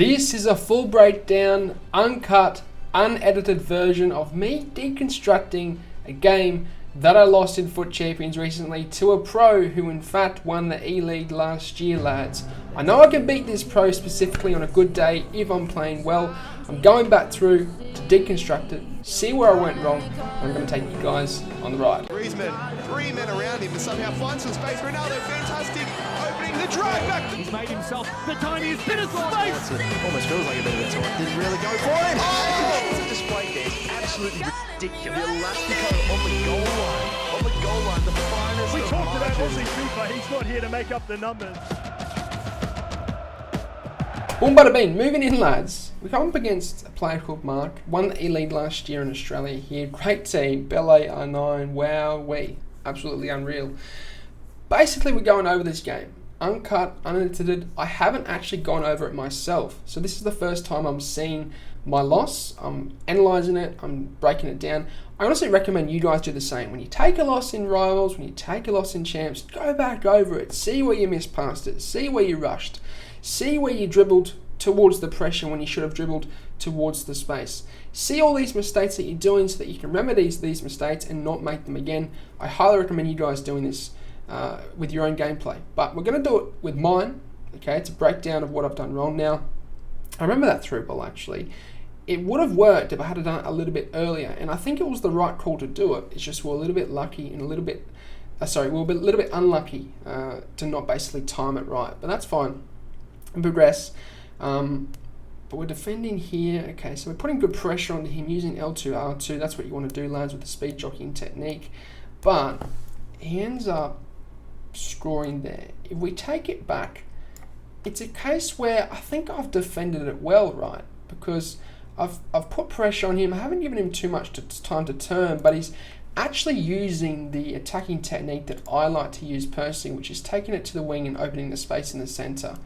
This is a full breakdown, uncut, unedited version of me deconstructing a game that I lost in FUT Champions recently to a pro who in fact won the Eleague last year, lads. I know I can beat this pro specifically on a good day if I'm playing well. I'm going back through to deconstruct it, see where I went wrong, and I'm going to take you guys on the ride. Griezmann, 3 men around him to somehow find some space. Ronaldo, fantastic, opening the drive back. He's made himself the tiniest bit of space. Almost feels like a bit of a taunt. Didn't really go for him. Oh! The display there is absolutely ridiculous. The Elastico on the goal line. On the goal line, the finest. We of talked about margins. Aussie FIFA. He's not here to make up the numbers. Boom, bada bing. Moving in, lads. We come up against a player called Mark. Won the E-League last year in Australia here. Great team. Belay R9. Wow, absolutely unreal. Basically, we're going over this game. Uncut, unedited. I haven't actually gone over it myself. So this is the first time I'm seeing my loss. I'm analysing it. I'm breaking it down. I honestly recommend you guys do the same. When you take a loss in Rivals, when you take a loss in Champs, go back over it. See where you missed past it. See where you rushed. See where you dribbled towards the pressure when you should have dribbled towards the space. See all these mistakes that you're doing so that you can remedy these mistakes and not make them again. I highly recommend you guys doing this with your own gameplay. But we're going to do it with mine. Okay, it's a breakdown of what I've done wrong. Now, I remember that through ball actually. It would have worked if I had done it a little bit earlier, and I think it was the right call to do it. It's just we're a little bit lucky and a little bit, we're a little bit unlucky to not basically time it right. But that's fine. And progress. But we're defending here. Okay, so we're putting good pressure onto him using L2, R2. That's what you want to do, lads, with the speed jockeying technique. But he ends up scoring there. If we take it back, it's a case where I think I've defended it well, right? Because I've put pressure on him. I haven't given him too much time to turn, but he's actually using the attacking technique that I like to use personally, which is taking it to the wing and opening the space in the centre.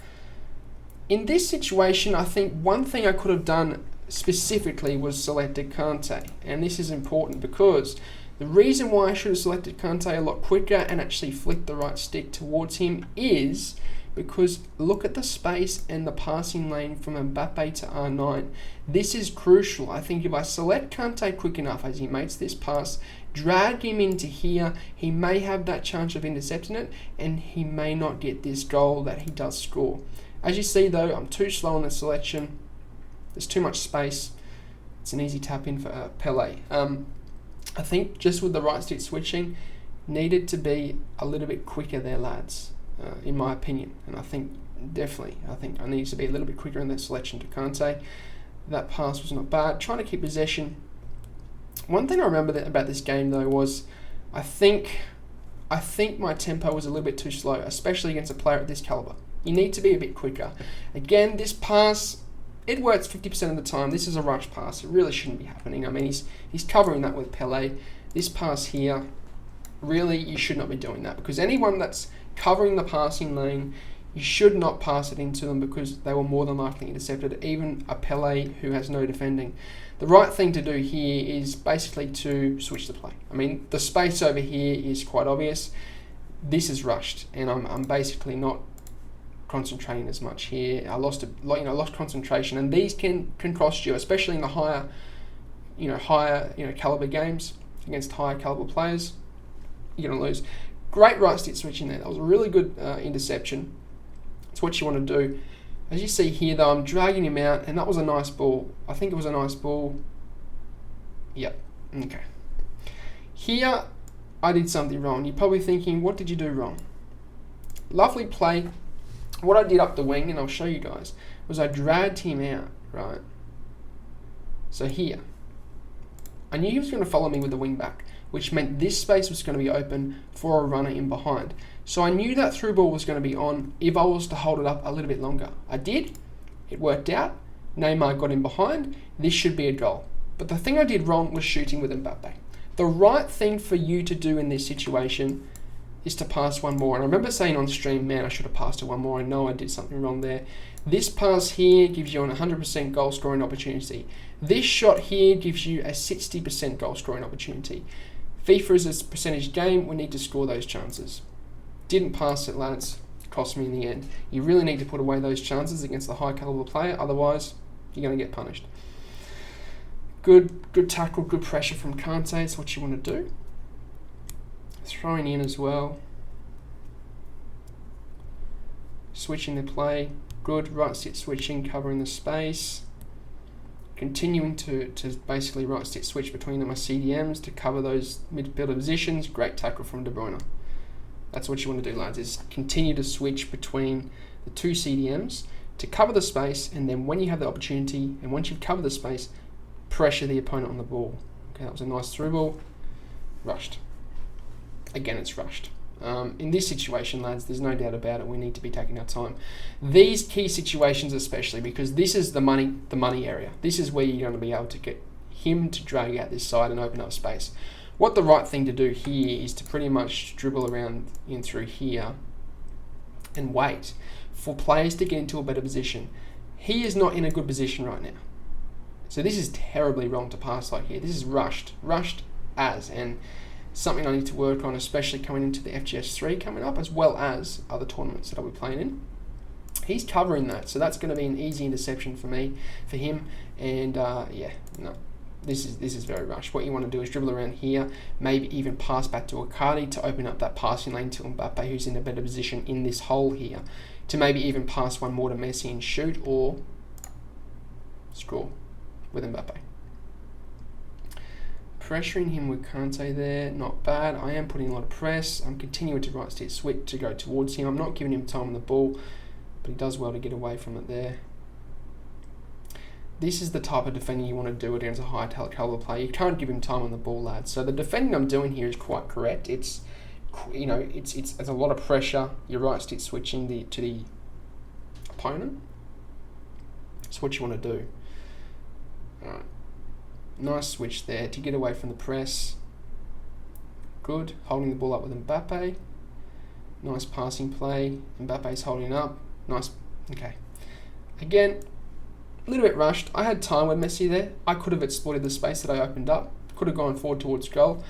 In this situation, I think one thing I could have done specifically was selected Kante, and this is important because the reason why I should have selected Kante a lot quicker and actually flicked the right stick towards him is because look at the space and the passing lane from Mbappe to R9. This is crucial. I think if I select Kante quick enough as he makes this pass, drag him into here, he may have that chance of intercepting it and he may not get this goal that he does score. As you see though, I'm too slow on the selection. There's too much space. It's an easy tap in for Pele. I think just with the right stick switching, needed to be a little bit quicker there, lads, in my opinion. And I think I need to be a little bit quicker in that selection to Kante. That pass was not bad. Trying to keep possession. One thing I remember about this game though was I think my tempo was a little bit too slow, especially against a player at this caliber. You need to be a bit quicker. Again, this pass, it works 50% of the time. This is a rush pass. It really shouldn't be happening. I mean, he's covering that with Pele. This pass here, really, you should not be doing that because anyone that's covering the passing lane, you should not pass it into them because they were more than likely intercepted, even a Pele who has no defending. The right thing to do here is basically to switch the play. I mean, the space over here is quite obvious. This is rushed, and I'm basically not concentrating as much here. I lost concentration, and these can cost you, especially in the higher caliber games against higher caliber players. You're gonna lose. Great right stick switching there. That was a really good interception. It's what you want to do. As you see here, though, I'm dragging him out, and that was a nice ball. I think it was a nice ball. Yep. Okay. Here, I did something wrong. You're probably thinking, what did you do wrong? Lovely play. What I did up the wing, and I'll show you guys, was I dragged him out, right? So here, I knew he was going to follow me with the wing back, which meant this space was going to be open for a runner in behind. So I knew that through ball was going to be on if I was to hold it up a little bit longer. I did. It worked out. Neymar got in behind. This should be a goal. But the thing I did wrong was shooting with Mbappe. The right thing for you to do in this situation is to pass one more. And I remember saying on stream, man, I should have passed it one more. I know I did something wrong there. This pass here gives you an 100% goal scoring opportunity. This shot here gives you a 60% goal scoring opportunity. FIFA is a percentage game. We need to score those chances. Didn't pass it, lads. cost me in the end. You really need to put away those chances against the high caliber player, otherwise you're going to get punished. Good tackle, good pressure from Kante, it's what you want to do. Throwing in as well. Switching the play, good right sit switching, covering the space. Continuing to basically right sit switch between my CDMs to cover those midfielder positions. Great tackle from De Bruyne. That's what you want to do, lads, is continue to switch between the two CDMs to cover the space, and then when you have the opportunity, and once you've covered the space, pressure the opponent on the ball. Okay, that was a nice through ball. Rushed. Again, it's rushed. In this situation, lads, there's no doubt about it, we need to be taking our time. These key situations especially, because this is the money area. This is where you're going to be able to get him to drag out this side and open up space. What the right thing to do here is to pretty much dribble around in through here and wait for players to get into a better position. He is not in a good position right now. So this is terribly wrong to pass like here. This is rushed and something I need to work on, especially coming into the FGS 3 coming up, as well as other tournaments that I'll be playing in. He's covering that, so that's going to be an easy interception for him, and this is very rushed. What you want to do is dribble around here, maybe even pass back to Icardi to open up that passing lane to Mbappe, who's in a better position in this hole here, to maybe even pass one more to Messi and shoot, or score with Mbappe. Pressuring him with Kante there, not bad. I am putting a lot of press. I'm continuing to right stick switch to go towards him. I'm not giving him time on the ball, but he does well to get away from it there. This is the type of defending you want to do against a high caliber player. You can't give him time on the ball, lads. So the defending I'm doing here is quite correct. It's a lot of pressure. You're right stick switching to the opponent. That's what you want to do. All right. Nice switch there to get away from the press. Good. Holding the ball up with Mbappe. Nice passing play. Mbappe's holding up. Nice. Okay. Again, a little bit rushed. I had time with Messi there. I could have exploited the space that I opened up. Could have gone forward towards goal.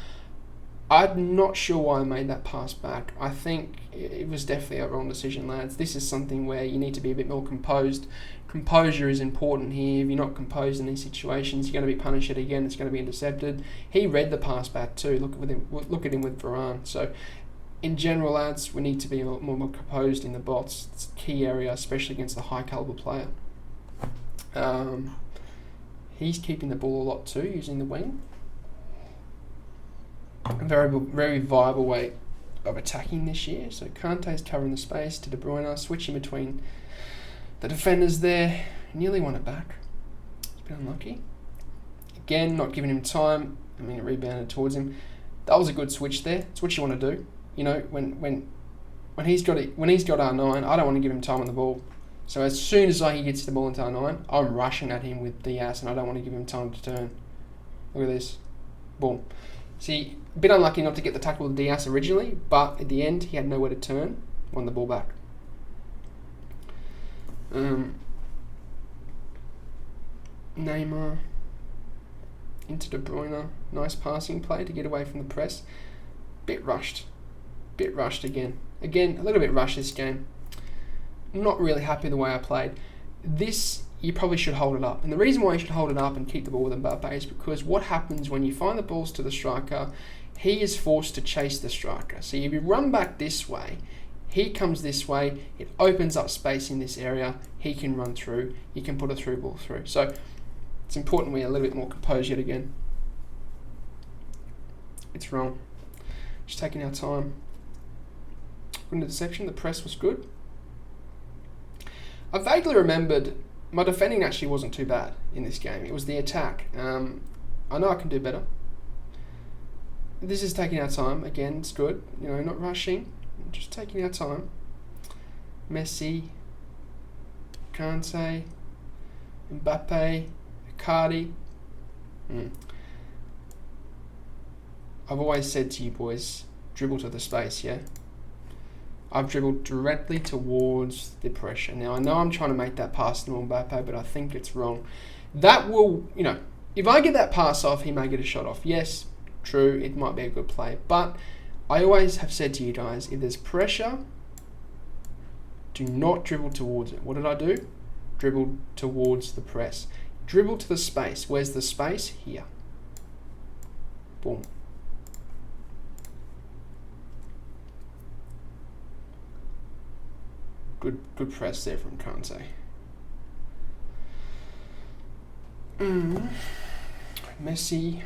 I'm not sure why I made that pass back. I think it was definitely a wrong decision, lads. This is something where you need to be a bit more composed. Composure is important here. If you're not composed in these situations, you're going to be punished again. It's going to be intercepted. He read the pass back too. Look at him with Varane. So, in general, lads, we need to be a lot more composed in the bots. It's a key area, especially against the high caliber player. He's keeping the ball a lot too, using the wing. A very viable way of attacking this year. So Kante's covering the space to De Bruyne, switching between the defenders there. Nearly won it back. It's a bit unlucky. Again, not giving him time. I mean, it rebounded towards him. That was a good switch there. It's what you want to do. You know, when he's got R9, I don't want to give him time on the ball. So as soon as he gets the ball into R9, I'm rushing at him with Diaz, and I don't want to give him time to turn. Look at this. Boom. See, a bit unlucky not to get the tackle with Diaz originally, but at the end, he had nowhere to turn. Won the ball back. Neymar into De Bruyne. Nice passing play to get away from the press. Bit rushed again. Again, a little bit rushed this game. Not really happy the way I played. This, you probably should hold it up. And the reason why you should hold it up and keep the ball with Mbappe is because what happens when you find the balls to the striker, he is forced to chase the striker. So if you run back this way, he comes this way, it opens up space in this area, he can run through, you can put a through ball through. So it's important we're a little bit more composed yet again. It's wrong. Just taking our time. Good interception, the press was good. I vaguely remembered my defending actually wasn't too bad in this game. It was the attack. I know I can do better. This is taking our time. Again, it's good. You know, not rushing. Just taking our time. Messi, Kante, Mbappe, Icardi. I've always said to you boys, dribble to the space, yeah? I've dribbled directly towards the pressure. Now, I know I'm trying to make that pass to Mbappe, but I think it's wrong. That will, you know, if I get that pass off, he may get a shot off. Yes, true, it might be a good play. But I always have said to you guys, if there's pressure, Do not dribble towards it. What did I do? Dribble towards the press. Dribble to the space. Where's the space? Here. Boom. Good press there from Kante. Messi,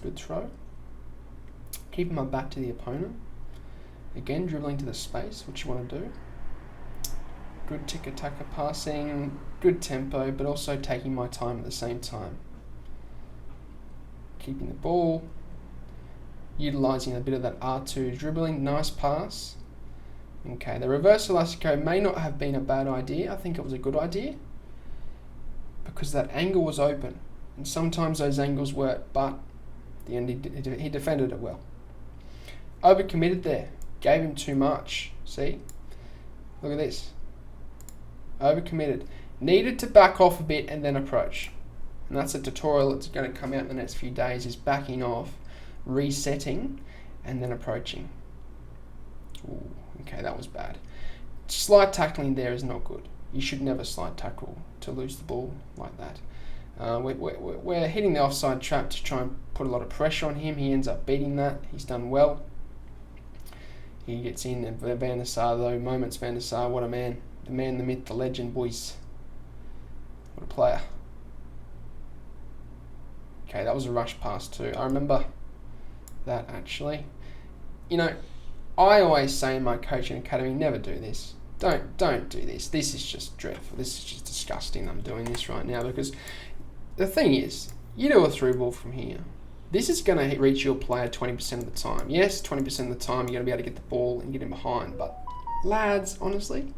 good throw. Keeping my back to the opponent. Again, dribbling to the space, what you want to do. Good tiki-taka passing, good tempo, but also taking my time at the same time. Keeping the ball, utilising a bit of that R2 dribbling, nice pass. Okay, the reverse elastico may not have been a bad idea. I think it was a good idea because that angle was open, and sometimes those angles work, but at the end he defended it well. Overcommitted there, gave him too much. See, look at this. Overcommitted. Needed to back off a bit and then approach. And that's a tutorial that's going to come out in the next few days, is backing off, resetting, and then approaching. Ooh, okay, that was bad. Slide tackling there is not good. You should never slide tackle to lose the ball like that. We're hitting the offside trap to try and put a lot of pressure on him. He ends up beating that. He's done well. He gets in, and Van der Sar though, moments Van der Sar, what a man. The man, the myth, the legend, boys. What a player. Okay, that was a rush pass too. I remember that actually. You know, I always say in my coaching academy, never do this. Don't do this. This is just dreadful. This is just disgusting. I'm doing this right now because the thing is, you do a through ball from here. This is going to reach your player 20% of the time. Yes, 20% of the time you're going to be able to get the ball and get him behind. But lads, honestly,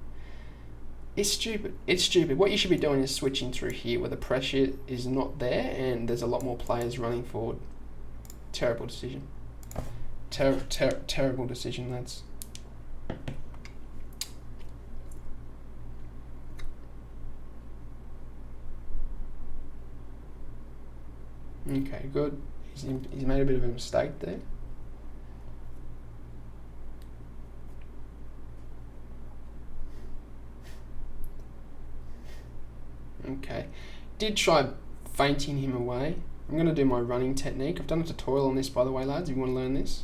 it's stupid. It's stupid. What you should be doing is switching through here where the pressure is not there and there's a lot more players running forward. Terrible decision. Terrible decision, lads. Okay, good. He's made a bit of a mistake there. Okay, did try feinting him away. I'm going to do my running technique. I've done a tutorial on this, by the way, lads, if you want to learn this.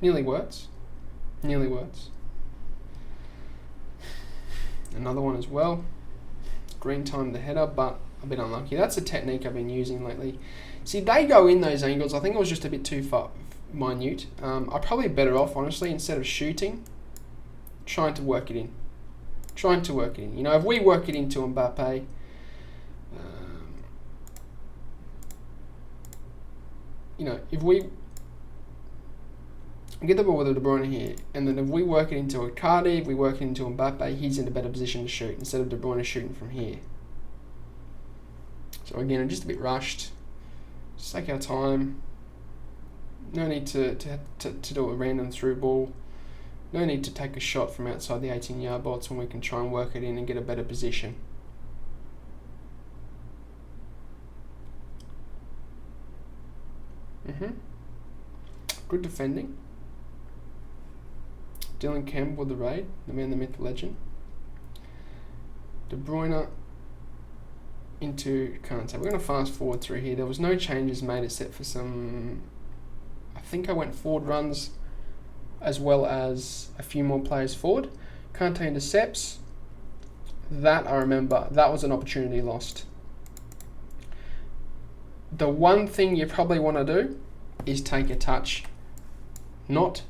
Nearly works. Nearly works. Another one as well. Green timed the header, but a bit unlucky. That's a technique I've been using lately. See, they go in those angles. I think it was just a bit too far minute. I'm probably better off, honestly, instead of shooting, trying to work it in. You know, if we work it into Mbappe, you know, if we get the ball with De Bruyne here, and then if we work it into Icardi, if we work it into Mbappe, he's in a better position to shoot instead of De Bruyne shooting from here. So again, I'm just a bit rushed. Just take our time. No need to do a random through ball. No need to take a shot from outside the 18-yard box when we can try and work it in and get a better position. Good defending. Dylan Campbell with the raid, the man, the myth, the legend. De Bruyne into Kante. We're going to fast forward through here. There was no changes made except for some, I think I went forward runs as well as a few more players forward. Kante intercepts. That I remember, that was an opportunity lost. The one thing you probably want to do is take a touch, not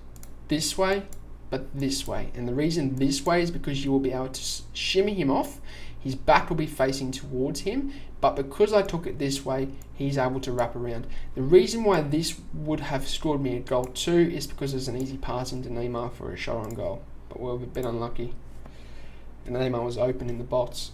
this way, but this way. And the reason this way is because you will be able to shimmy him off. His back will be facing towards him, but because I took it this way, he's able to wrap around. The reason why this would have scored me a goal too is because there's an easy pass into Neymar for a shot on goal. But we're a bit unlucky. And Neymar was open in the box.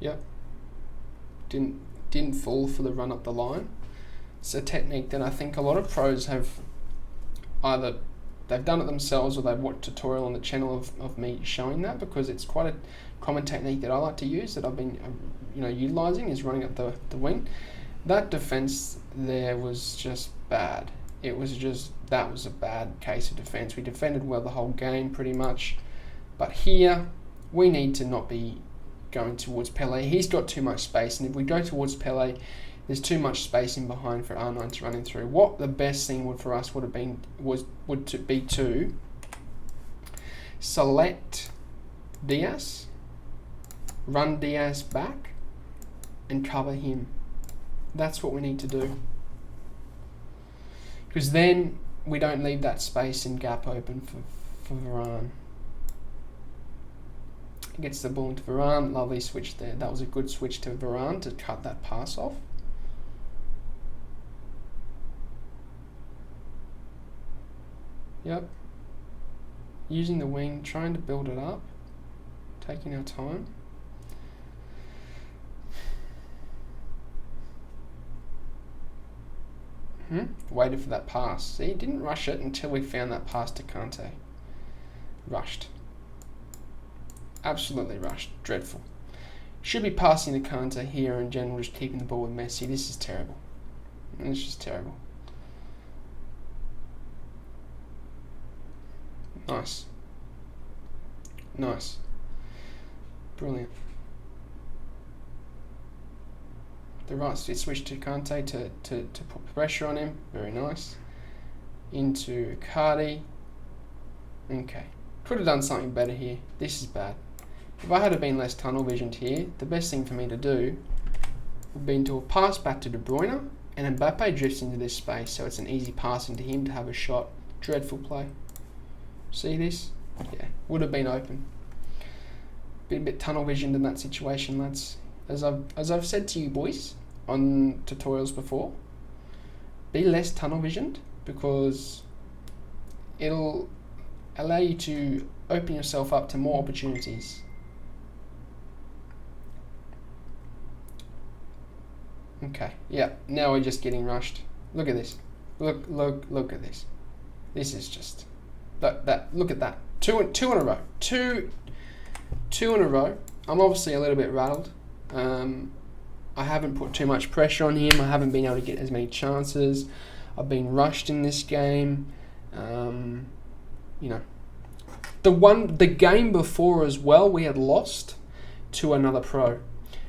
Yep. Didn't fall for the run up the line. It's a technique that I think a lot of pros have either they've done it themselves or they've watched a tutorial on the channel of me showing that, because it's quite a common technique that I like to use, that I've been utilising, is running up the wing. That defence there was just bad. That was a bad case of defence. We defended well the whole game pretty much, but here we need to not be going towards Pele. He's got too much space, and if we go towards Pele, there's too much space in behind for R9 to run in through. What the best thing would have been to select Diaz, run Diaz back, and cover him. That's what we need to do, because then we don't leave that space and gap open for Varane. Gets the ball into Varane. Lovely switch there. That was a good switch to Varane to cut that pass off. Yep. Using the wing, trying to build it up, taking our time. Waited for that pass. See, didn't rush it until we found that pass to Kante. Rushed. Absolutely rushed. Dreadful. Should be passing to Kante here, in general, just keeping the ball with Messi. This is terrible. It's just terrible. Nice. Nice. Brilliant. The right switch to Kante to put pressure on him. Very nice. Into Cardi. Okay. Could have done something better here. This is bad. If I had been less tunnel visioned here, the best thing for me to do would have been to pass back to De Bruyne, and Mbappe drifts into this space, so it's an easy pass into him to have a shot. Dreadful play. See this? Yeah, would have been open. Been a bit tunnel visioned in that situation, lads. As I've said to you boys on tutorials before, be less tunnel visioned, because it'll allow you to open yourself up to more opportunities. Okay, yeah, now we're just getting rushed. Look at this. Look at this. This is just look at that. Two in a row. Two in a row. I'm obviously a little bit rattled. I haven't put too much pressure on him. I haven't been able to get as many chances. I've been rushed in this game. The game before as well, we had lost to another pro,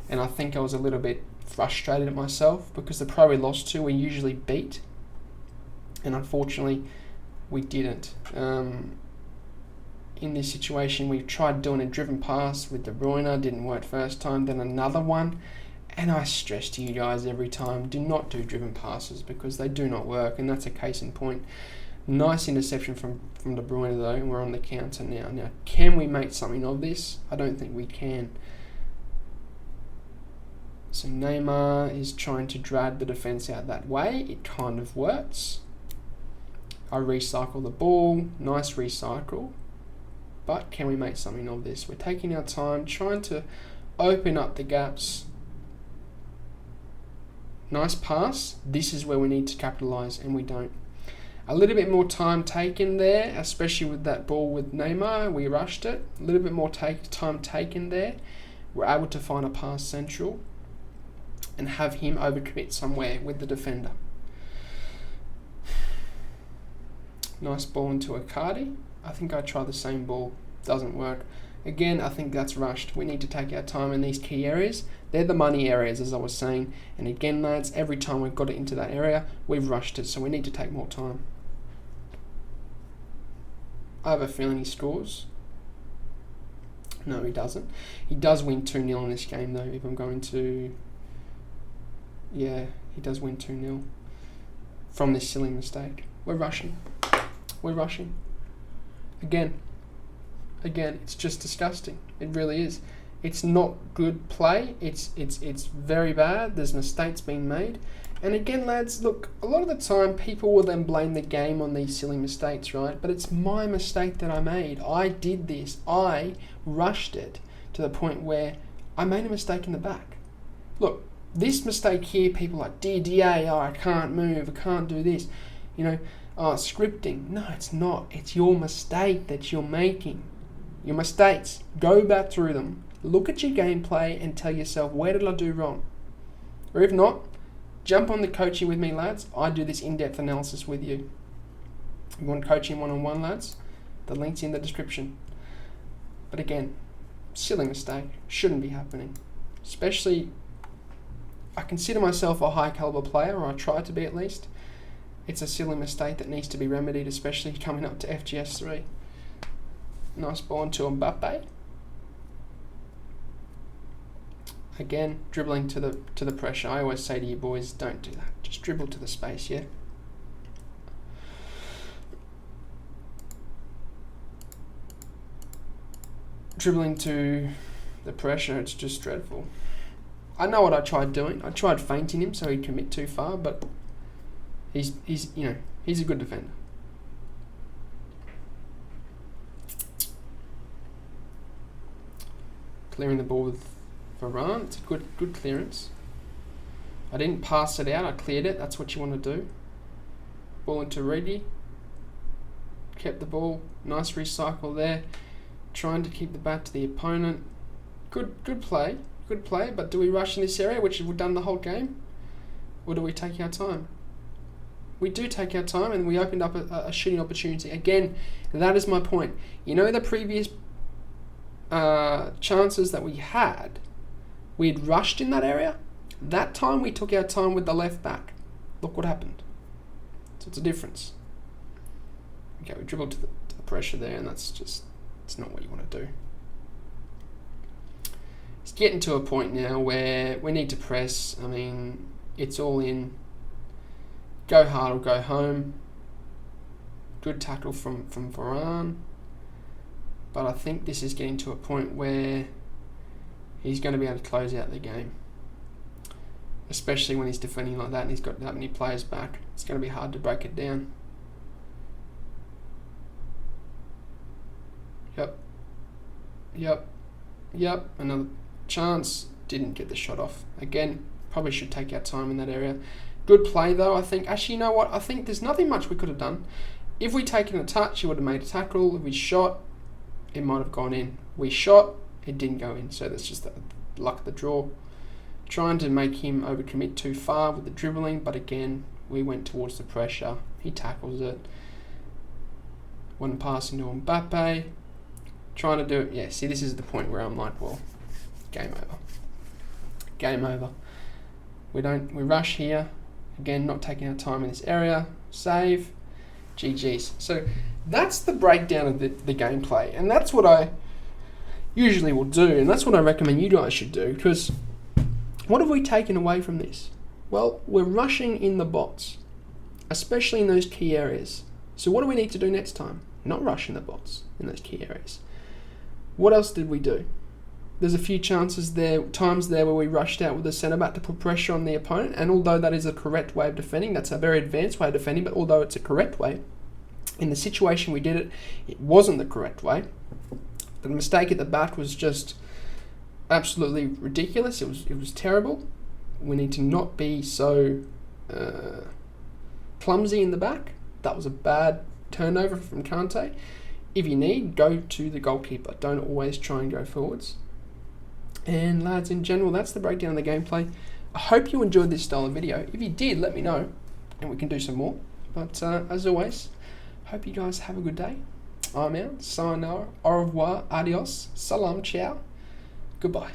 and I think I was a little bit frustrated at myself, because the pro we lost to we usually beat, and unfortunately we didn't. In this situation, we tried doing a driven pass with De Bruyne, didn't work first time, then another one, and I stress to you guys every time, do not do driven passes, because they do not work, and that's a case in point. Nice interception from De Bruyne though, and we're on the counter now. Now, can we make something of this? I don't think we can. So Neymar is trying to drag the defence out that way. It kind of works. I recycle the ball. Nice recycle. But can we make something of this? We're taking our time, trying to open up the gaps. Nice pass. This is where we need to capitalise, and we don't. A little bit more time taken there, especially with that ball with Neymar. We rushed it. A little bit more time taken there. We're able to find a pass central and have him overcommit somewhere with the defender. Nice ball into Icardi. I think I try the same ball. Doesn't work. Again, I think that's rushed. We need to take our time in these key areas. They're the money areas, as I was saying. And again, lads, every time we've got it into that area, we've rushed it. So we need to take more time. I have a feeling he scores. No, he doesn't. He does win 2-0 in this game, though, if I'm going to... Yeah, he does win 2-0 from this silly mistake. We're rushing. We're rushing. Again, it's just disgusting. It really is. It's not good play. It's very bad. There's mistakes being made. And again, lads, look, a lot of the time people will then blame the game on these silly mistakes, right? But it's my mistake that I made. I did this. I rushed it to the point where I made a mistake in the back. Look, this mistake here, people are like, DDA, oh, I can't move, I can't do this. You know, Oh, scripting. No, it's not. It's your mistake that you're making. Your mistakes. Go back through them. Look at your gameplay and tell yourself, where did I do wrong? Or if not, jump on the coaching with me, lads. I do this in-depth analysis with you. If you want coaching one-on-one, lads, the link's in the description. But again, silly mistake. Shouldn't be happening. Especially, I consider myself a high-caliber player, or I try to be at least. It's a silly mistake that needs to be remedied, especially coming up to FGS 3. Nice ball into Mbappe. Again, dribbling to the pressure. I always say to you boys, don't do that. Just dribble to the space, yeah? Dribbling to the pressure, it's just dreadful. I know what I tried doing. I tried feinting him so he'd commit too far, but he's a good defender. Clearing the ball with Varane. It's a good clearance. I didn't pass it out. I cleared it. That's what you want to do. Ball into Reedy. Kept the ball. Nice recycle there. Trying to keep the bat to the opponent. Good play. Good play. But do we rush in this area, which we've done the whole game? Or do we take our time? We do take our time, and we opened up a shooting opportunity. Again, that is my point. You know the previous chances that we had, we had rushed in that area. That time we took our time with the left back. Look what happened. So it's a difference. Okay, we dribbled to the pressure there, and it's not what you want to do. It's getting to a point now where we need to press. I mean, it's all in. Go hard or go home. Good tackle from Varane. But I think this is getting to a point where he's going to be able to close out the game. Especially when he's defending like that and he's got that many players back. It's going to be hard to break it down. Yep. Another chance. Didn't get the shot off. Again, probably should take our time in that area. Good play though, I think. Actually, you know what? I think there's nothing much we could have done. If we'd taken a touch, he would have made a tackle. If we shot, it might have gone in. We shot, it didn't go in. So that's just the luck of the draw. Trying to make him overcommit too far with the dribbling, but again, we went towards the pressure. He tackles it. One pass into Mbappe. Trying to do it. Yeah, see, this is the point where I'm like, well, game over. Game over. We rush here. Again, not taking our time in this area. Save. GG's. So that's the breakdown of the gameplay, and that's what I usually will do, and that's what I recommend you guys should do, because what have we taken away from this? Well, we're rushing in the bots, especially in those key areas. So what do we need to do next time? Not rush in the bots in those key areas. What else did we do? There's a few times there where we rushed out with the centre back to put pressure on the opponent, and although that is a correct way of defending, that's a very advanced way of defending, but although it's a correct way, in the situation we did it, it wasn't the correct way. The mistake at the back was just absolutely ridiculous. It was terrible. We need to not be so clumsy in the back. That was a bad turnover from Kante. If you need, go to the goalkeeper. Don't always try and go forwards. And lads, in general, that's the breakdown of the gameplay. I hope you enjoyed this style of video. If you did, let me know, and we can do some more. But as always, hope you guys have a good day. I'm out. Sayonara, au revoir, adios, salam, ciao, goodbye.